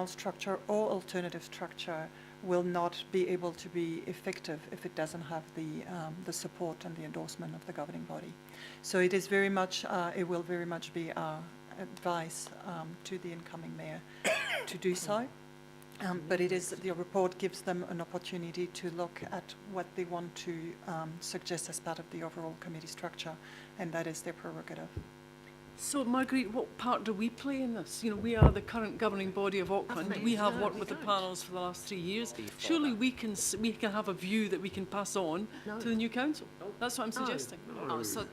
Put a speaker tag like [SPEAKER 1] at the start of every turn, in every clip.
[SPEAKER 1] structure or alternative structure will not be able to be effective if it doesn't have the support and the endorsement of the governing body. So it is very much, it will very much be our advice to the incoming mayor to do so. But it is, the report gives them an opportunity to look at what they want to suggest as part of the overall committee structure, and that is their prerogative.
[SPEAKER 2] So, Marguerite, what part do we play in this? You know, we are the current governing body of Auckland. We have worked with the panels for the last 3 years. Surely we can have a view that we can pass on to the new council. That's what I'm suggesting.
[SPEAKER 3] Oh, so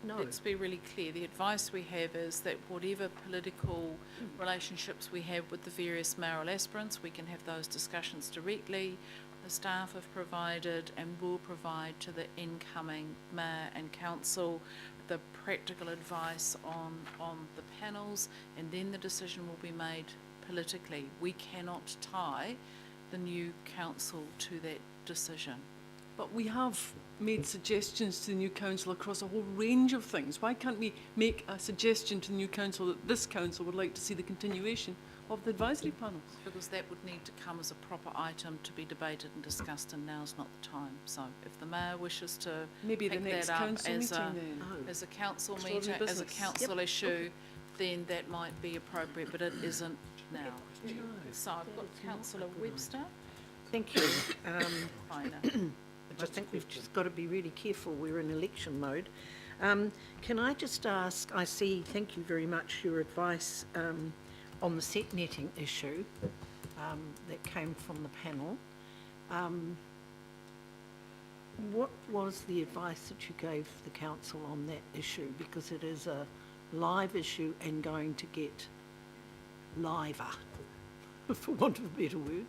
[SPEAKER 3] let's be really clear. The advice we have is that whatever political relationships we have with the various mayoral aspirants, we can have those discussions directly. The staff have provided and will provide to the incoming mayor and council the practical advice on the panels, and then the decision will be made politically. We cannot tie the new council to that decision.
[SPEAKER 2] But we have made suggestions to the new council across a whole range of things. Why can't we make a suggestion to the new council that this council would like to see the continuation of the advisory panels?
[SPEAKER 3] Because that would need to come as a proper item to be debated and discussed, and now's not the time. So if the mayor wishes to
[SPEAKER 2] maybe
[SPEAKER 3] pick
[SPEAKER 2] the next
[SPEAKER 3] that up
[SPEAKER 2] council
[SPEAKER 3] as
[SPEAKER 2] meeting
[SPEAKER 3] as a council
[SPEAKER 2] Extraordinary
[SPEAKER 3] meeting, as a
[SPEAKER 2] business.
[SPEAKER 3] council issue, then that might be appropriate, but it isn't now. So I've got Councillor Webster.
[SPEAKER 4] Thank you.
[SPEAKER 3] Fine.
[SPEAKER 4] I think we've just got to be really careful. We're in election mode. Can I just ask, I see, thank you very much, your advice on the set netting issue that came from the panel. What was the advice that you gave the council on that issue? Because it is a live issue and going to get liver, for want of a better word.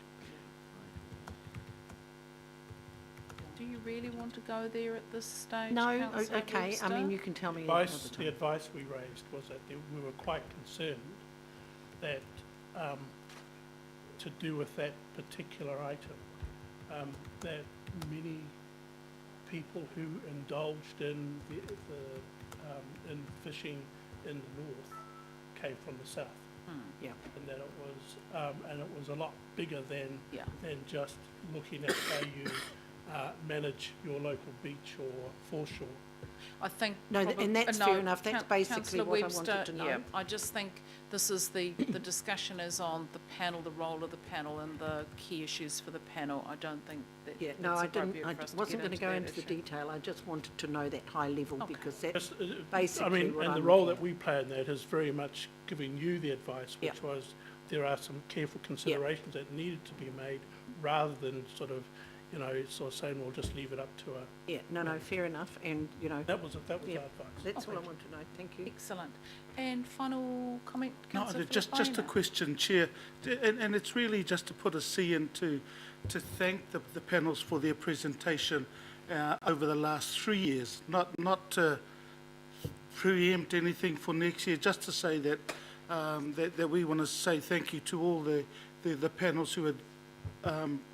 [SPEAKER 3] Do you really want to go there at this stage?
[SPEAKER 4] No,
[SPEAKER 3] Councillor
[SPEAKER 4] okay.
[SPEAKER 3] Webster?
[SPEAKER 4] I mean, you can tell me.
[SPEAKER 5] The advice we raised was that we were quite concerned that to do with that particular item, that many people who indulged in in fishing in the north came from the south.
[SPEAKER 4] Yeah.
[SPEAKER 5] And that it was a lot bigger than just looking at how you manage your local beach or foreshore.
[SPEAKER 3] I think
[SPEAKER 4] and that's fair enough. That's basically what
[SPEAKER 3] Webster,
[SPEAKER 4] I wanted to know.
[SPEAKER 3] Yeah, I just think this is the discussion is on the panel, the role of the panel, and the key issues for the panel. I don't think that.
[SPEAKER 4] Yeah, no, I didn't. I wasn't going to go into the detail. I just wanted to know that high level because that's basically.
[SPEAKER 5] I mean,
[SPEAKER 4] what
[SPEAKER 5] and
[SPEAKER 4] I'm
[SPEAKER 5] the role
[SPEAKER 4] looking
[SPEAKER 5] that we play in that is very much giving you the advice, which was there are some careful considerations that needed to be made, rather than sort of, you know, sort of saying, well, just leave it up to a.
[SPEAKER 4] Yeah, no, fair enough, and you know.
[SPEAKER 5] That was our advice.
[SPEAKER 4] That's all I want to know. Thank you.
[SPEAKER 3] Excellent. And final comment,
[SPEAKER 6] No,
[SPEAKER 3] Councillor
[SPEAKER 6] just a question, Chair, and it's really just to put a C into to thank the panels for their presentation over the last 3 years, not to preempt anything for next year, just to say that that we want to say thank you to all the panels who had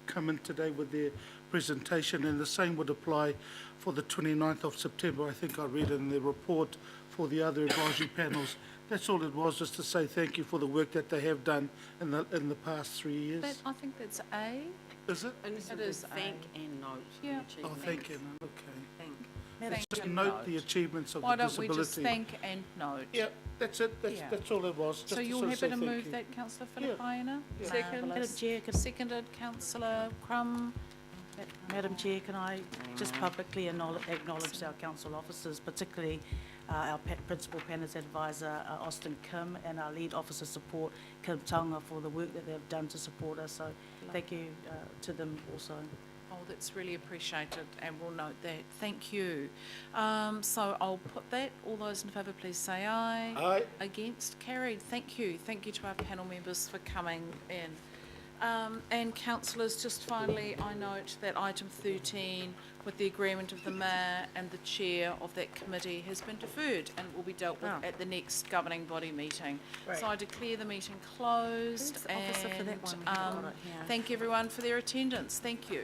[SPEAKER 6] come in today with their presentation, and the same would apply for the 29th of September. I think I read in the report for the other advisory panels. That's all it was, just to say thank you for the work that they have done in the past 3 years.
[SPEAKER 3] I think that's A.
[SPEAKER 6] Is it?
[SPEAKER 4] And this
[SPEAKER 3] It
[SPEAKER 4] is
[SPEAKER 3] is
[SPEAKER 4] a thank
[SPEAKER 3] a-
[SPEAKER 4] and note.
[SPEAKER 3] Yeah.
[SPEAKER 6] Oh, thank you. Okay.
[SPEAKER 4] Thank.
[SPEAKER 3] Thank
[SPEAKER 6] Just
[SPEAKER 3] and
[SPEAKER 6] note the achievements of
[SPEAKER 3] Why
[SPEAKER 6] the
[SPEAKER 3] don't we
[SPEAKER 6] disability.
[SPEAKER 3] just thank and note?
[SPEAKER 6] Yeah, that's it. That's all it was. Just
[SPEAKER 3] So
[SPEAKER 6] to
[SPEAKER 3] you're
[SPEAKER 6] sort of
[SPEAKER 3] happy
[SPEAKER 6] say
[SPEAKER 3] to
[SPEAKER 6] thank
[SPEAKER 3] move
[SPEAKER 6] you.
[SPEAKER 3] that, Councillor Philippina?
[SPEAKER 6] Yeah.
[SPEAKER 7] Second. Madam Chair,
[SPEAKER 3] Seconded, Councillor Crum.
[SPEAKER 7] Madam Chair, can I just publicly acknowledge our council officers, particularly our principal panels advisor, Austin Kim, and our lead officer support, Kim Tonga, for the work that they've done to support us. So thank you to them also.
[SPEAKER 3] Oh, that's really appreciated, and we'll note that. Thank you. So I'll put that. All those in favour, please say aye.
[SPEAKER 6] Aye.
[SPEAKER 3] Against? Carried. Thank you. Thank you to our panel members for coming in. And councillors, just finally, I note that item 13, with the agreement of the mayor and the chair of that committee, has been deferred and will be dealt with at the next governing body meeting.
[SPEAKER 4] Right.
[SPEAKER 3] So I declare the meeting closed,
[SPEAKER 7] Who's the officer for that
[SPEAKER 3] and
[SPEAKER 7] one? We haven't got it here.
[SPEAKER 3] thank everyone for their attendance. Thank you.